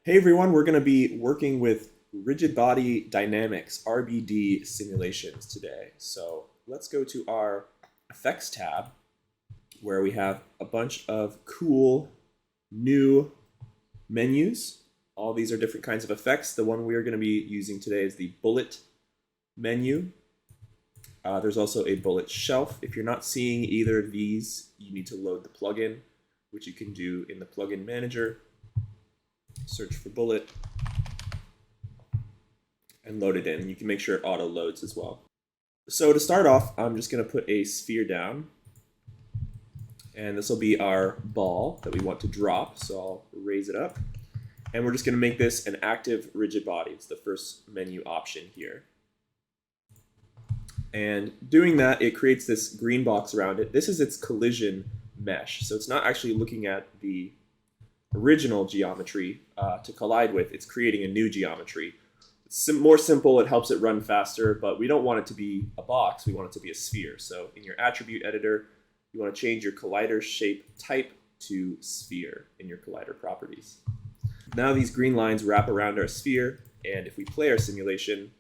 Hey everyone, we're going to be working with rigid body dynamics, RBD simulations today. So let's go to our effects tab where we have a bunch of cool new menus. All these are different kinds of effects. The one we are going to be using today is the bullet menu. There's also a bullet shelf. If you're not seeing either of these, you need to load the plugin, which you can do in the plugin manager. Search for bullet and load it in. You can make sure it auto loads as well. So to start off, I'm just going to put a sphere down, and this will be our ball that we want to drop. So I'll raise it up, and we're just going to make this an active rigid body. It's the first menu option here. And doing that, it creates this green box around it. This is its collision mesh. So it's not actually looking at the original geometry to collide with. It's creating a new geometry. It's more simple, it helps it run faster, but we don't want it to be a box, we want it to be a sphere. So in your attribute editor, you want to change your collider shape type to sphere in your collider properties. Now these green lines wrap around our sphere, and if we play our simulation,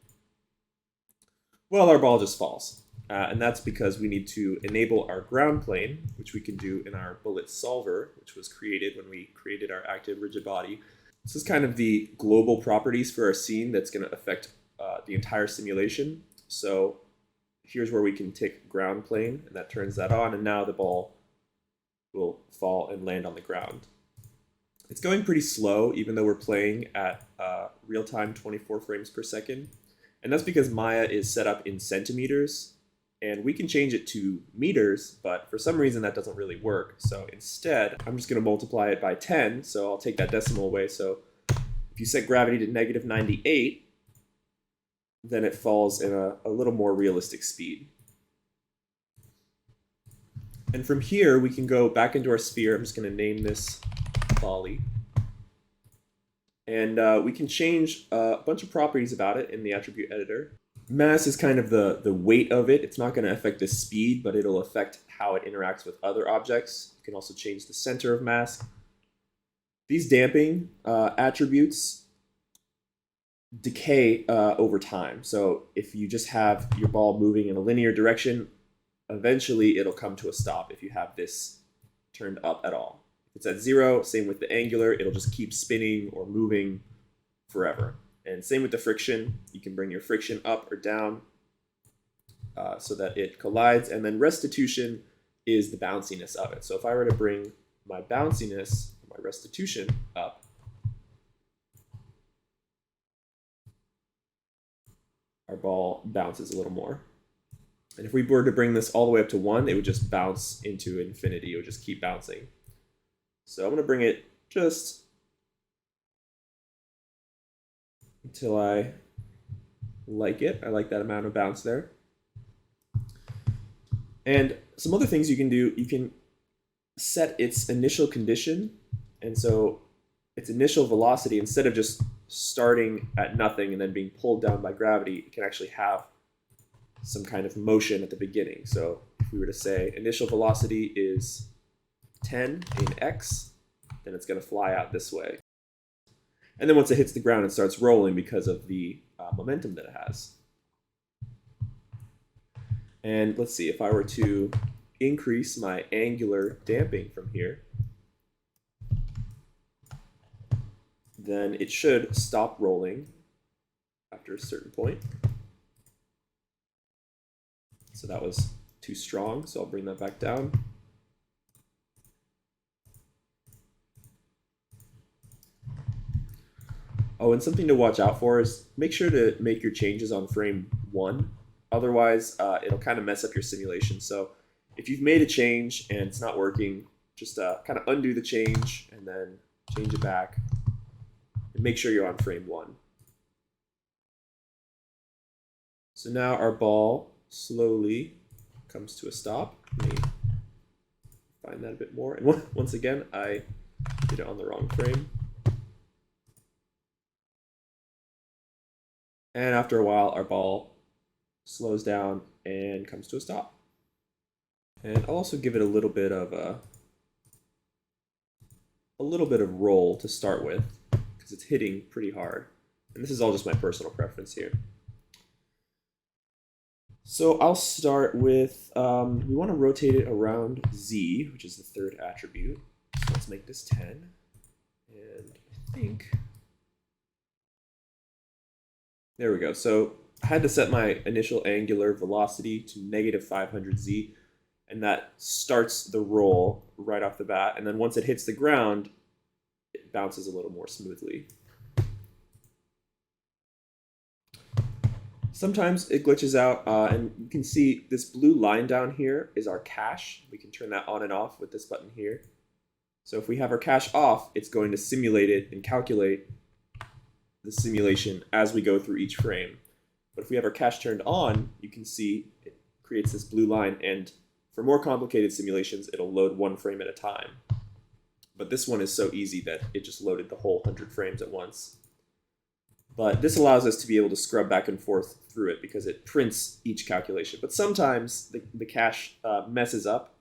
well, our ball just falls. And that's because we need to enable our ground plane, which we can do in our bullet solver, which was created when we created our active rigid body. This is kind of the global properties for our scene that's going to affect the entire simulation. So here's where we can tick ground plane, and that turns that on, and now the ball will fall and land on the ground. It's going pretty slow, even though we're playing at real-time 24 frames per second. And that's because Maya is set up in centimeters, and we can change it to meters, but for some reason that doesn't really work. So instead, I'm just going to multiply it by 10, so I'll take that decimal away. So if you set gravity to -98, then it falls in a little more realistic speed. And from here, we can go back into our sphere. I'm just going to name this volley. And we can change a bunch of properties about it in the attribute editor. Mass is kind of the weight of it. It's not going to affect the speed, but it'll affect how it interacts with other objects. You can also change the center of mass. These damping attributes decay over time. So if you just have your ball moving in a linear direction, eventually it'll come to a stop if you have this turned up at all. If it's at 0, same with the angular, it'll just keep spinning or moving forever. And same with the friction. You can bring your friction up or down so that it collides. And then restitution is the bounciness of it. So if I were to bring my bounciness, my restitution up, our ball bounces a little more. And if we were to bring this all the way up to 1, it would just bounce into infinity. It would just keep bouncing. So I'm going to bring it just until I like it. I like that amount of bounce there. And some other things you can do, you can set its initial condition. And so its initial velocity, instead of just starting at nothing and then being pulled down by gravity, it can actually have some kind of motion at the beginning. So if we were to say initial velocity is 10 in x, then it's going to fly out this way. And then once it hits the ground, it starts rolling because of the momentum that it has. And let's see, if I were to increase my angular damping from here, then it should stop rolling after a certain point. So that was too strong, so I'll bring that back down. Oh, and something to watch out for is make sure to make your changes on frame 1. Otherwise, it'll kind of mess up your simulation. So if you've made a change and it's not working, just kind of undo the change and then change it back. And make sure you're on frame 1. So now our ball slowly comes to a stop. Let me find that a bit more. And once again, I did it on the wrong frame. And after a while, our ball slows down and comes to a stop. And I'll also give it a little bit of roll to start with, because it's hitting pretty hard. And this is all just my personal preference here. So I'll start with, we want to rotate it around Z, which is the third attribute. So let's make this 10. And I think, there we go. So I had to set my initial angular velocity to negative 500 Z, and that starts the roll right off the bat. And then once it hits the ground, it bounces a little more smoothly. Sometimes it glitches out, and you can see this blue line down here is our cache. We can turn that on and off with this button here. So if we have our cache off, it's going to simulate it and calculate the simulation as we go through each frame. But if we have our cache turned on, you can see it creates this blue line, and for more complicated simulations, it'll load one frame at a time. But this one is so easy that it just loaded the whole 100 frames at once. But this allows us to be able to scrub back and forth through it because it prints each calculation. But sometimes the cache messes up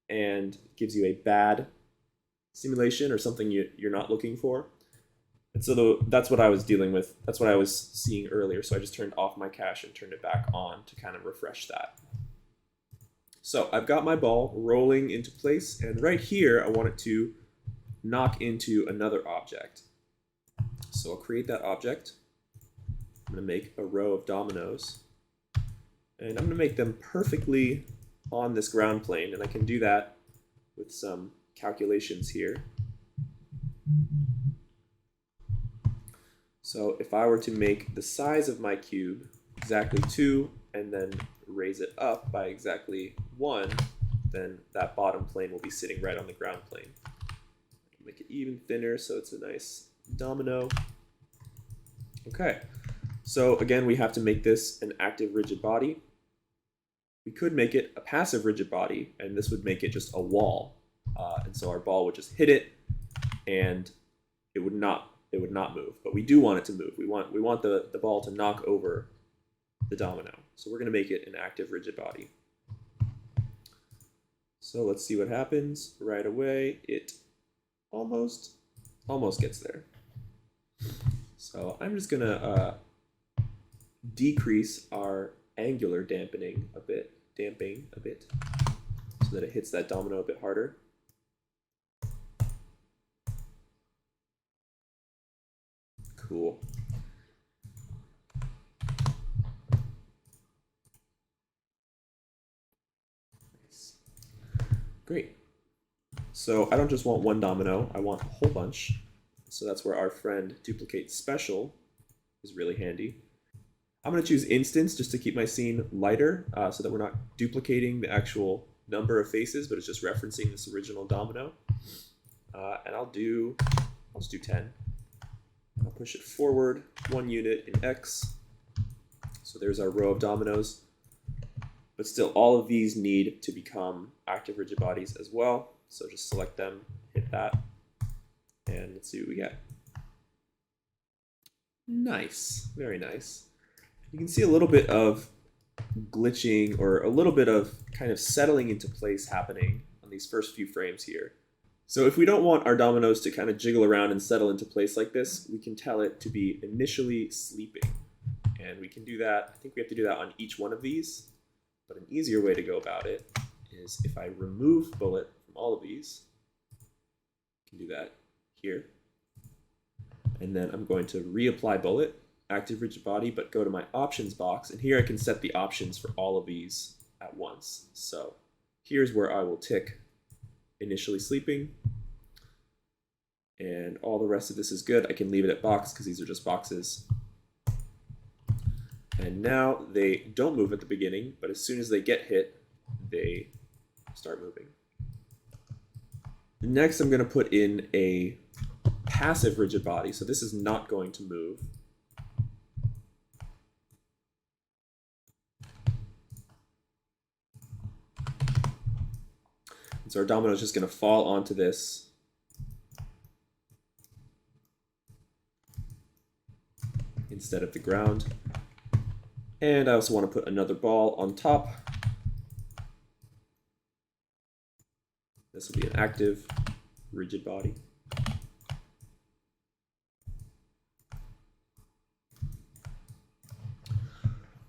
and gives you a bad simulation or something you're not looking for. And so that's what I was dealing with. That's what I was seeing earlier. So I just turned off my cache and turned it back on to kind of refresh that. So I've got my ball rolling into place. And right here, I want it to knock into another object. So I'll create that object. I'm going to make a row of dominoes. And I'm going to make them perfectly on this ground plane. And I can do that with some calculations here. So if I were to make the size of my cube exactly 2 and then raise it up by exactly 1, then that bottom plane will be sitting right on the ground plane. Make it even thinner so it's a nice domino. Okay, so again, we have to make this an active rigid body. We could make it a passive rigid body, and this would make it just a wall. And so our ball would just hit it, and it would not move. But we do want it to move. We want the ball to knock over the domino. So we're going to make it an active rigid body. So let's see what happens right away. It almost gets there. So I'm just going to decrease our angular damping a bit, so that it hits that domino a bit harder. Cool. Nice. Great. So I don't just want one domino, I want a whole bunch. So that's where our friend duplicate special is really handy. I'm going to choose instance just to keep my scene lighter so that we're not duplicating the actual number of faces, but it's just referencing this original domino. And I'll just do 10. I'll push it forward 1 unit in X. So there's our row of dominoes. But still, all of these need to become active rigid bodies as well. So just select them, hit that, and let's see what we get. Nice, very nice. You can see a little bit of glitching or a little bit of kind of settling into place happening on these first few frames here. So if we don't want our dominoes to kind of jiggle around and settle into place like this, we can tell it to be initially sleeping. And we can do that, I think we have to do that on each one of these, but an easier way to go about it is if I remove bullet from all of these, I can do that here. And then I'm going to reapply bullet, active rigid body, but go to my options box, and here I can set the options for all of these at once. So here's where I will tick initially sleeping, and all the rest of this is good. I can leave it at box because these are just boxes. And now they don't move at the beginning, but as soon as they get hit, they start moving. Next, I'm going to put in a passive rigid body, so this is not going to move. And so our domino is just going to fall onto this. Instead of the ground. And I also want to put another ball on top. This will be an active rigid body.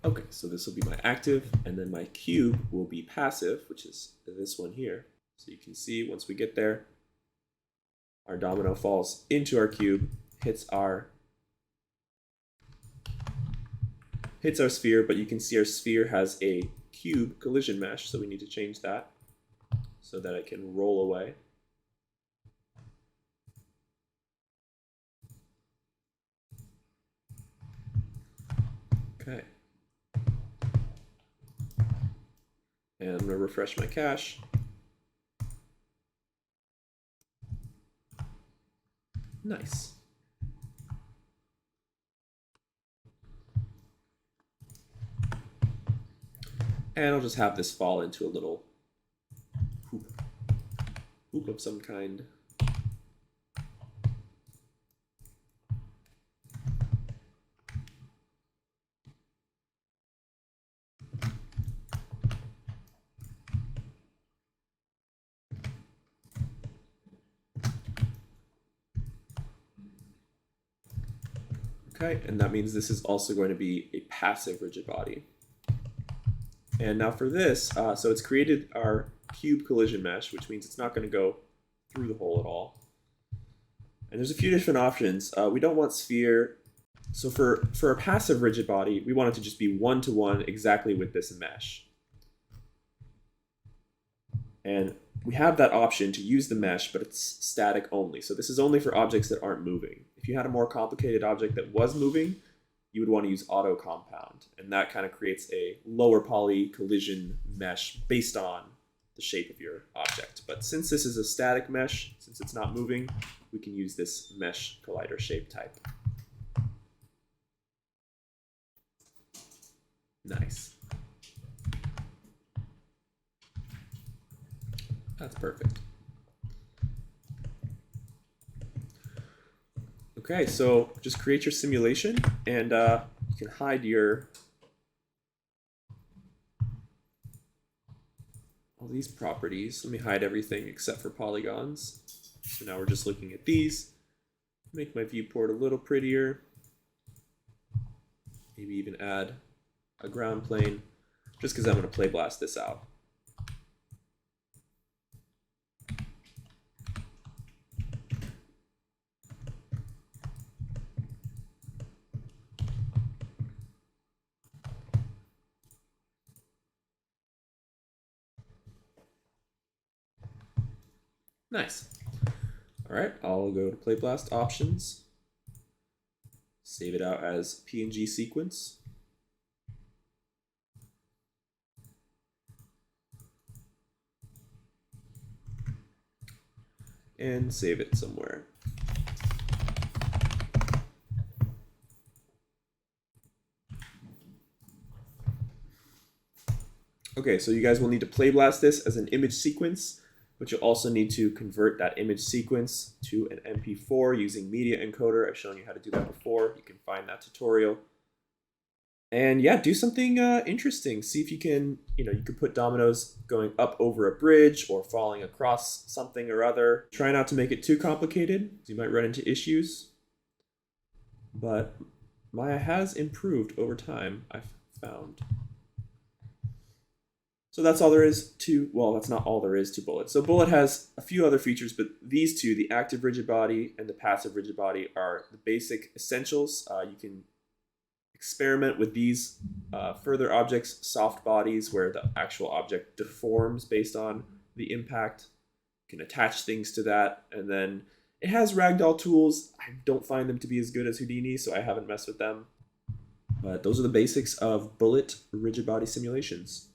Okay, so this will be my active, and then my cube will be passive, which is this one here. So you can see once we get there, our domino falls into our cube, hits our sphere, but you can see our sphere has a cube collision mesh, so we need to change that so that it can roll away. Okay. And I'm going to refresh my cache. Nice. And I'll just have this fall into a little hoop of some kind. Okay, and that means this is also going to be a passive rigid body. And now for this, so it's created our cube collision mesh, which means it's not going to go through the hole at all. And there's a few different options. We don't want sphere. So for a passive rigid body, we want it to just be one-to-one exactly with this mesh. And we have that option to use the mesh, but it's static only. So this is only for objects that aren't moving. If you had a more complicated object that was moving, you would want to use auto compound. And that kind of creates a lower poly collision mesh based on the shape of your object. But since this is a static mesh, since it's not moving, we can use this mesh collider shape type. Nice. That's perfect. Okay, so just create your simulation, and you can hide all these properties. Let me hide everything except for polygons. So now we're just looking at these. Make my viewport a little prettier. Maybe even add a ground plane, just because I'm going to play blast this out. Nice. All right, I'll go to Play Blast Options, save it out as PNG sequence. And save it somewhere. Okay, so you guys will need to play blast this as an image sequence, but you'll also need to convert that image sequence to an MP4 using Media Encoder. I've shown you how to do that before. You can find that tutorial. And yeah, do something interesting. See if you can, you can put dominoes going up over a bridge or falling across something or other. Try not to make it too complicated. You might run into issues. But Maya has improved over time, I've found. So that's all there is to, well, that's not all there is to Bullet. So Bullet has a few other features, but these two, the active rigid body and the passive rigid body, are the basic essentials. You can experiment with these further objects, soft bodies, where the actual object deforms based on the impact. You can attach things to that, and then it has ragdoll tools. I don't find them to be as good as Houdini, so I haven't messed with them. But those are the basics of Bullet rigid body simulations.